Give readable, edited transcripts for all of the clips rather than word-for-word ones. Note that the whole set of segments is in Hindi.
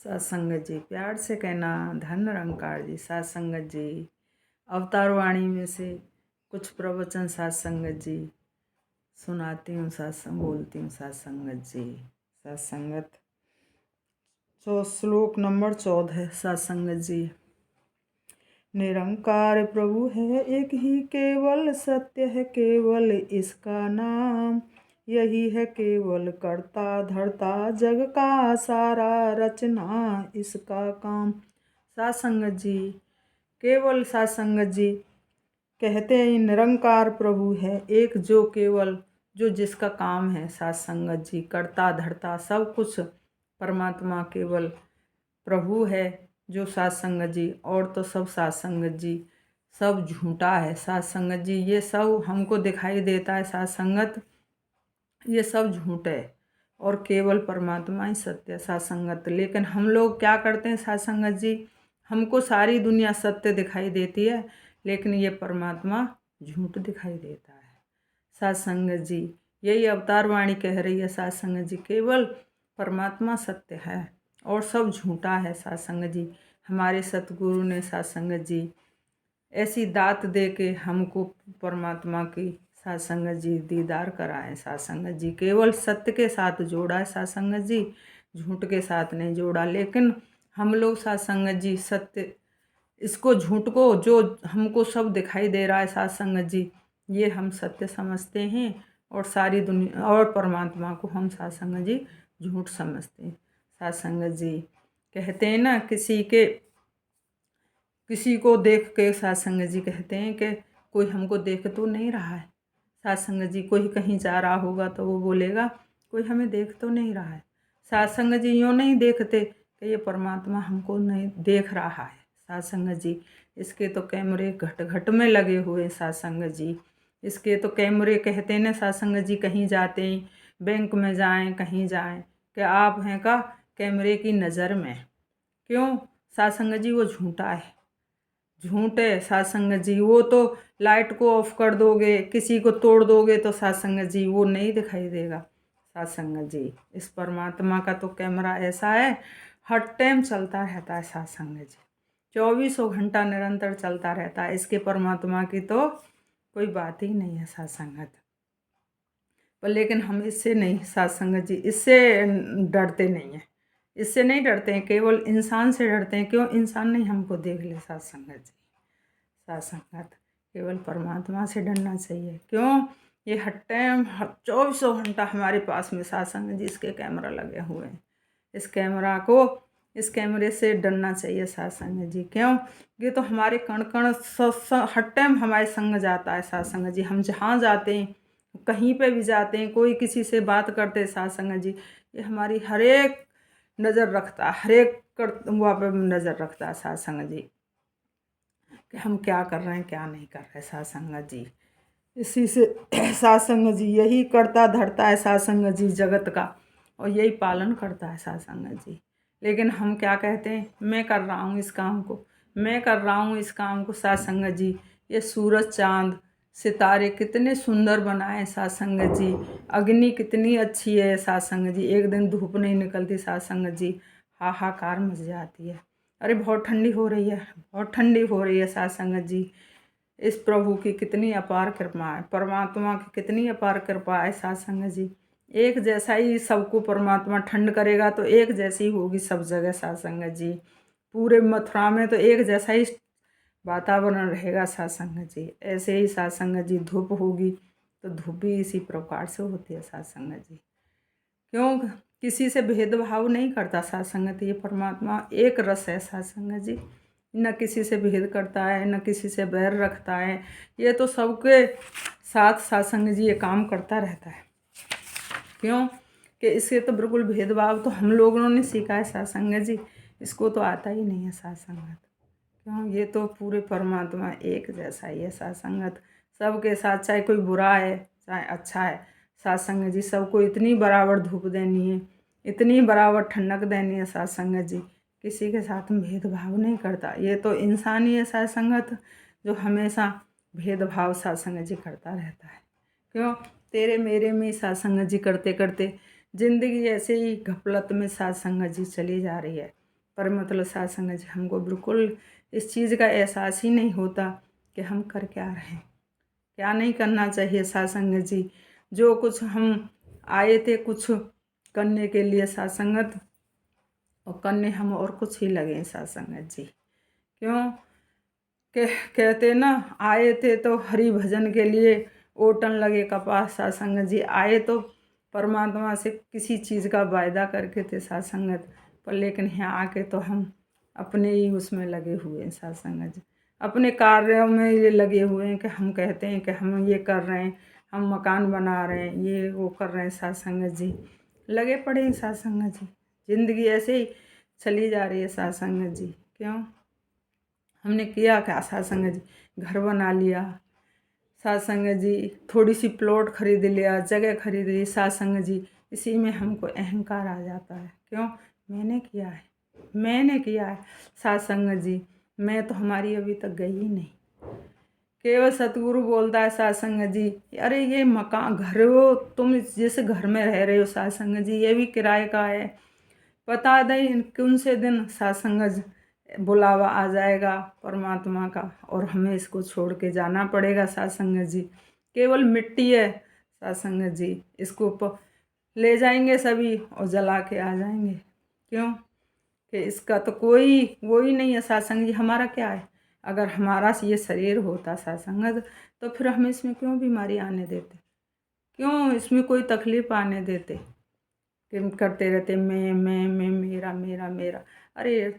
सत्संगत जी प्यार से कहना धन निरंकार जी। सत्संगत जी अवतार वाणी में से कुछ प्रवचन सत्संगत जी सुनाती हूँ, सत्संग बोलती हूँ। सत्संगत जी सत्संगत श्लोक नंबर 14। सत्संगत जी निरंकार प्रभु है एक ही केवल, सत्य है केवल इसका नाम। यही है केवल करता धरता जग का सारा रचना इसका काम। सत्संगत जी केवल सत्संगत जी कहते हैं निरंकार प्रभु है एक, जो केवल जो जिसका काम है सत्संगत जी करता धरता सब कुछ परमात्मा केवल प्रभु है जो सत्संगत जी। और तो सब सत्संगत जी सब झूठा है सत्संगत जी। ये सब हमको दिखाई देता है सत्संगत, ये सब झूठ है और केवल परमात्मा ही सत्य सत्संगत। लेकिन हम लोग क्या करते हैं सत्संगत जी, हमको सारी दुनिया सत्य दिखाई देती है लेकिन ये परमात्मा झूठ दिखाई देता है सत्संगत जी। यही अवतार वाणी कह रही है सत्संगत जी, केवल परमात्मा सत्य है और सब झूठा है सत्संगत जी। हमारे सतगुरु ने सत्संगत जी ऐसी दात दे के हमको परमात्मा की सत्संगत जी दीदार कराए सत्संगत जी। केवल सत्य के साथ जोड़ा है सत्संगत जी, झूठ के साथ नहीं जोड़ा। लेकिन हम लोग सत्संगत जी सत्य इसको झूठ को जो हमको सब दिखाई दे रहा है सत्संगत जी, ये हम सत्य समझते हैं और सारी दुनिया और परमात्मा को हम सत्संगत जी झूठ समझते हैं सत्संगत जी। कहते हैं ना किसी को देख के सत्संगत जी कहते हैं कि कोई हमको देख तो नहीं रहा है सत्संगत जी। कोई कहीं जा रहा होगा तो वो बोलेगा कोई हमें देख तो नहीं रहा है। सत्संगत जी यूँ नहीं देखते कि ये परमात्मा हमको नहीं देख रहा है सत्संगत जी। इसके तो कैमरे घट घट में लगे हुए सत्संगत जी। इसके तो कैमरे कहते हैं ना सत्संगत जी, कहीं जाते हैं बैंक में जाएं कहीं जाएं कि आप हैं का कैमरे की नज़र में। क्यों सत्संगत जी वो झूठा है, झूठ है सत्संगत जी। वो तो लाइट को ऑफ कर दोगे किसी को तोड़ दोगे तो सत्संगत जी वो नहीं दिखाई देगा सत्संगत जी। इस परमात्मा का तो कैमरा ऐसा है हर टाइम चलता रहता है सत्संगत जी, 24 घंटा निरंतर चलता रहता है। इसके परमात्मा की तो कोई बात ही नहीं है सत्संगत। पर लेकिन हम इससे नहीं सत्संगत जी, इससे डरते नहीं हैं, इससे नहीं डरते हैं, केवल इंसान से डरते हैं। क्यों इंसान नहीं हमको देख ले सत्संगत जी। सत्संगत केवल परमात्मा से डरना चाहिए। क्यों ये हर टाइम 24 घंटा हमारे पास में सत्संगत जी इसके कैमरा लगे हुए हैं। इस कैमरे से डरना चाहिए सत्संगत जी। क्यों ये तो हमारे कण कण हर टाइम हमारे संग जाता है सत्संगत जी। हम जहाँ जाते हैं कहीं पे भी जाते हैं कोई किसी से बात करते हैं सत्संगत जी, ये हमारी हर एक नज़र रखता है, हर एक वहाँ पे नज़र रखता है सत्संगत जी कि हम क्या कर रहे हैं क्या नहीं कर रहे सत्संगत जी। इसी से सत्संगत जी यही करता धरता है सत्संगत जी जगत का, और यही पालन करता है सत्संगत जी। लेकिन हम क्या कहते हैं मैं कर रहा हूँ इस काम को, मैं कर रहा हूँ इस काम को सत्संगत जी। ये सूरज चाँद सितारे कितने सुंदर बनाए सत्संगत जी, अग्नि कितनी अच्छी है सत्संगत जी। एक दिन धूप नहीं निकलती सत्संगत जी, हाहाकार मच जाती है। अरे बहुत ठंडी हो रही है, बहुत ठंडी हो रही है सत्संगत जी। इस प्रभु की कितनी अपार कृपा है, परमात्मा की कितनी अपार कृपा है सत्संगत जी। एक जैसा ही सबको परमात्मा ठंड करेगा तो एक जैसी होगी सब जगह सत्संगत जी। पूरे मथुरा में तो एक जैसा ही वातावरण रहेगा सत्संगत जी। ऐसे ही सत्संगत जी धूप होगी तो धूप भी इसी प्रकार से होती है सत्संगत जी। क्यों किसी से भेदभाव नहीं करता सत्संगत। ये परमात्मा एक रस है सत्संगत जी, न किसी से भेद करता है न किसी से बैर रखता है। ये तो सबके साथ सत्संग जी ये काम करता रहता है। क्यों कि इससे तो बिल्कुल भेदभाव तो हम लोगों ने सीखा है सत्संग जी, इसको तो आता ही नहीं है सत्संगत। क्यों ये तो पूरे परमात्मा एक जैसा ही है सत्संगत। सबके साथ चाहे कोई बुरा है चाहे अच्छा है सत्संग जी, सबको इतनी बराबर धूप देनी है, इतनी बराबर ठंडक देनी है सत्संगत जी। किसी के साथ में भेदभाव नहीं करता। ये तो इंसान ही है सत्संगत जो हमेशा भेदभाव सत्संगत जी करता रहता है। क्यों तेरे मेरे में सत्संगत जी करते करते ज़िंदगी ऐसे ही घपलत में सत्संगत जी चली जा रही है। पर मतलब साथ संगत जी हमको बिल्कुल इस चीज़ का एहसास ही नहीं होता कि हम कर क्या रहे हैं, क्या नहीं करना चाहिए साथ संगत जी। जो कुछ हम आए थे कुछ करने के लिए साथ संगत, और करने हम और कुछ ही लगे साथ संगत जी। क्यों कहते ना, आए थे तो हरि भजन के लिए ओटन लगे कपास साथ संगत जी। आए तो परमात्मा से किसी चीज़ का वायदा करके थे साथ संगत, पर लेकिन यहाँ आके तो हम अपने ही उसमें लगे हुए हैं साथ संगत जी। अपने कार्यों में ये लगे हुए हैं कि हम कहते हैं कि हम ये कर रहे हैं, हम मकान बना रहे हैं, ये वो कर रहे हैं साथ संगत जी। लगे पड़े हैं साथ संगत जी। ज़िंदगी ऐसे ही चली जा रही है साथ संगत जी। क्यों हमने किया क्या साथ संगत जी, घर बना लिया साथ संगत जी, थोड़ी सी प्लॉट खरीद लिया, जगह खरीद ली साथ संगत जी। इसी में हमको अहंकार आ जाता है। क्यों मैंने किया है, मैंने किया है साथ संगत जी। मैं तो हमारी अभी तक गई ही नहीं। केवल सतगुरु बोलता है साथ संगत जी, अरे ये मकान घर हो, तुम जिस घर में रह रहे हो साथ संगत जी, ये भी किराए का है। पता नहीं कौन से दिन साथ संगत बुलावा आ जाएगा परमात्मा का और हमें इसको छोड़ के जाना पड़ेगा साथ संगत जी। केवल मिट्टी है साथ संगत जी, इसको ले जाएंगे सभी और जला के आ जाएंगे। क्यों कि इसका तो कोई वो ही नहीं है साथ संगत जी। हमारा क्या है, अगर हमारा ये शरीर होता साथ संगत तो फिर हम इसमें क्यों बीमारी आने देते, क्यों इसमें कोई तकलीफ आने देते कि करते रहते मैं मेरा मेरा मेरा। अरे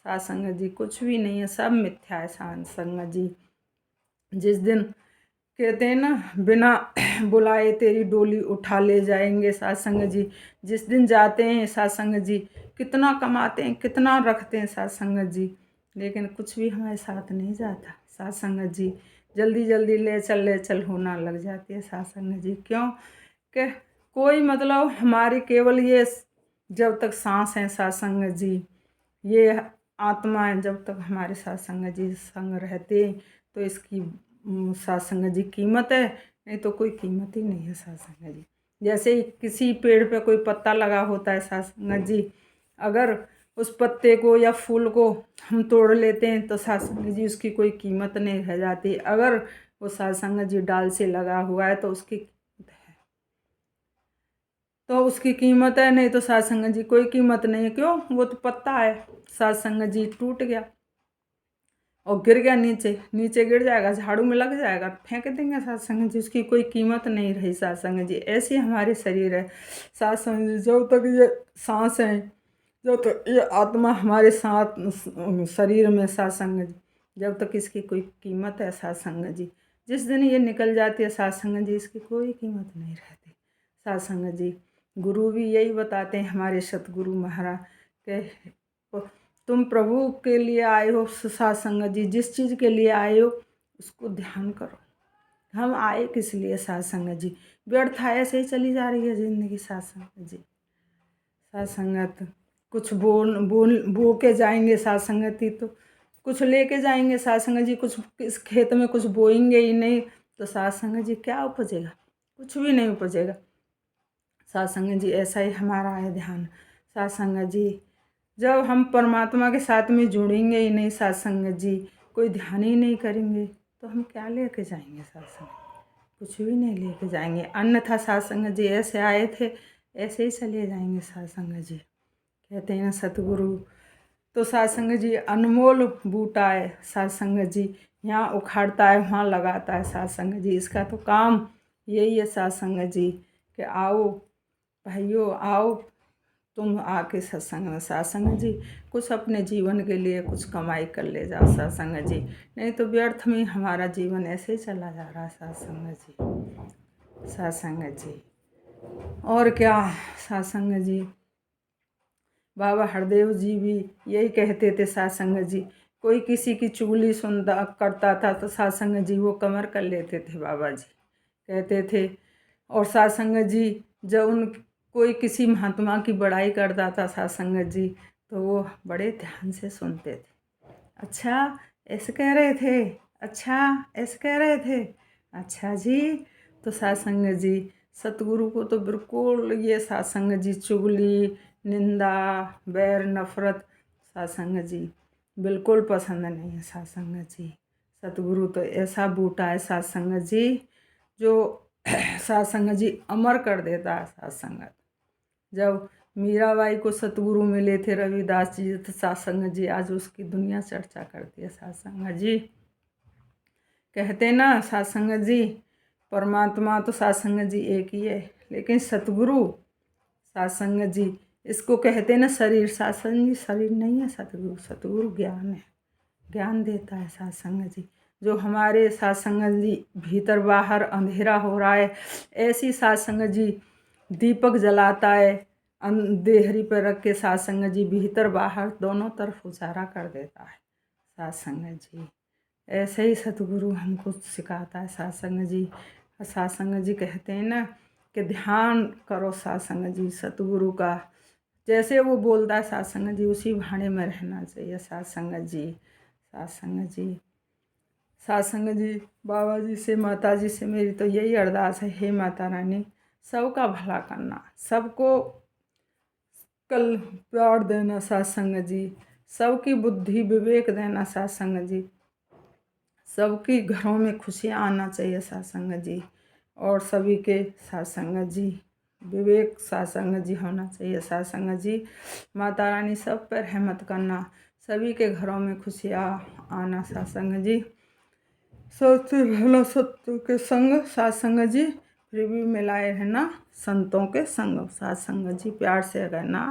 साथ संगत जी कुछ भी नहीं है, सब मिथ्या है साथ संगत जी। जिस दिन कहते हैं ना, बिना बुलाए तेरी डोली उठा ले जाएंगे साथ संगत जी। जिस दिन जाते हैं साथ संगत जी, कितना कमाते हैं कितना रखते हैं साथ संगत जी, लेकिन कुछ भी हमारे साथ नहीं जाता साथ संगत जी। जल्दी जल्दी ले चल होना लग जाती है साथ संगत जी। क्यों कि कोई मतलब हमारी केवल ये जब तक सांस है साथ संगत जी, ये आत्मा है, जब तक हमारे साथ संगत जी संग रहते तो इसकी साथ संगत जी कीमत है, नहीं तो कोई कीमत ही नहीं है साथ संगत जी। जैसे ही किसी पेड़ पे कोई पत्ता लगा होता है साथ संगत जी, अगर उस पत्ते को या फूल को हम तोड़ लेते हैं तो साथ संगत जी उसकी कोई कीमत नहीं रह जाती। अगर वो साथ संगत जी डाल से लगा हुआ है तो उसकी कीमत है, नहीं तो साथ संगत जी कोई कीमत नहीं है। क्यों वो तो पत्ता है साथ संगत जी, टूट गया और गिर गया नीचे, नीचे गिर जाएगा, झाड़ू में लग जाएगा, फेंक देंगे साथ संगत जी, उसकी कोई कीमत नहीं रही साथ संगत जी। ऐसे हमारे शरीर है साथ संगत जी। जब तक ये सांस है, जब तक ये आत्मा हमारे साथ शरीर में साथ संगत जी, जब तक इसकी कोई कीमत है साथ संगत जी। जिस दिन ये निकल जाती है साथ संगत जी, इसकी कोई कीमत नहीं रहती साथ संगत जी। गुरु भी यही बताते हैं हमारे सतगुरु महाराज के, तुम प्रभु के लिए आए हो साथ संगत जी, जिस चीज़ के लिए आए हो उसको ध्यान करो। हम आए किस लिए साथ संगत जी, व्यर्थ ऐसे ही चली जा रही है ज़िंदगी साथ संगत जी। साथ संगत कुछ बो के जाएंगे साथ संगत ही, तो कुछ लेके जाएंगे साथ संगत जी, कुछ इस खेत में कुछ बोएंगे ही नहीं तो साथ संगत जी क्या उपजेगा, कुछ भी नहीं उपजेगा साथ संगत जी। ऐसा ही हमारा है ध्यान साथ संगत जी। जब हम परमात्मा के साथ में जुड़ेंगे ही नहीं साथ संगत जी, कोई ध्यान ही नहीं करेंगे तो हम क्या लेके जाएंगे साथ संगत, कुछ भी नहीं लेके जाएंगे। अन्यथा साथ संगत जी ऐसे आए थे ऐसे ही चले जाएंगे साथ संगत जी। कहते हैं सतगुरु तो साथ संगत जी अनमोल बूटा है साथ संगत जी, यहाँ उखाड़ता है वहाँ लगाता है साथ संगत जी। इसका तो काम यही है साथ संगत जी कि आओ भाइयों आओ, तुम आके सत्संग में साथ संगत जी कुछ अपने जीवन के लिए कुछ कमाई कर ले जाओ साथ संगत जी, नहीं तो व्यर्थ में हमारा जीवन ऐसे ही चला जा रहा है साथ संगत जी। साथ संगत जी और क्या साथ संगत जी, बाबा हरदेव जी भी यही कहते थे साथ संगत जी। कोई किसी की चुगली सुनता करता था तो साथ संगत जी वो कमर कर लेते थे बाबा जी कहते थे। और साथ संगत जी जब उन कोई किसी महात्मा की बड़ाई करता था साथ संगत जी तो वो बड़े ध्यान से सुनते थे। अच्छा ऐसे कह रहे थे, अच्छा ऐसे कह रहे थे, अच्छा जी। तो साथ संगत जी सतगुरु को तो बिल्कुल ये साथ संगत जी चुगली निंदा बैर नफरत सासंग जी, बिल्कुल पसंद नहीं है सासंग जी। सतगुरु तो ऐसा बूटा है सासंग जी जो सासंग जी अमर कर देता है सासंगत। जब मीराबाई को सतगुरु मिले थे रविदास जी तो सासंग जी आज उसकी दुनिया चर्चा करती है सासंग जी। कहते ना सासंग जी परमात्मा तो सासंग जी एक ही है, लेकिन सतगुरु सासंग जी इसको कहते ना शरीर। सासंग जी शरीर नहीं है सतगुरु, सतगुरु ज्ञान है, ज्ञान देता है सासंग जी। जो हमारे सासंग जी भीतर बाहर अंधेरा हो रहा है, ऐसी सासंग जी दीपक जलाता है देहरी पर रख के। सासंग जी भीतर बाहर दोनों तरफ उजाला कर देता है सासंग जी। ऐसे ही सतगुरु हमको सिखाता है सासंग जी। सासंग जी कहते हैं ना कि ध्यान करो सासंग जी सतगुरु का, जैसे वो बोलता है सासंग जी उसी भाने में रहना चाहिए सासंग जी। सासंग जी, सासंग जी बाबा जी से माता जी से मेरी तो यही अरदास है, हे माता रानी सबका भला करना, सबको कल प्यार देना सासंग जी, सबकी बुद्धि विवेक देना सासंग जी, सबकी घरों में खुशियाँ आना चाहिए सासंग जी। और सभी के सासंग जी विवेक सासंग जी होना चाहिए सासंग जी। माता रानी सब पर रहमत करना, सभी के घरों में खुशियाँ आना सासंग जी। सत्य रहना सत्य के संग सासंग जी, फिर भी मिलाए रहना संतों के संग सासंग जी। प्यार से रहना।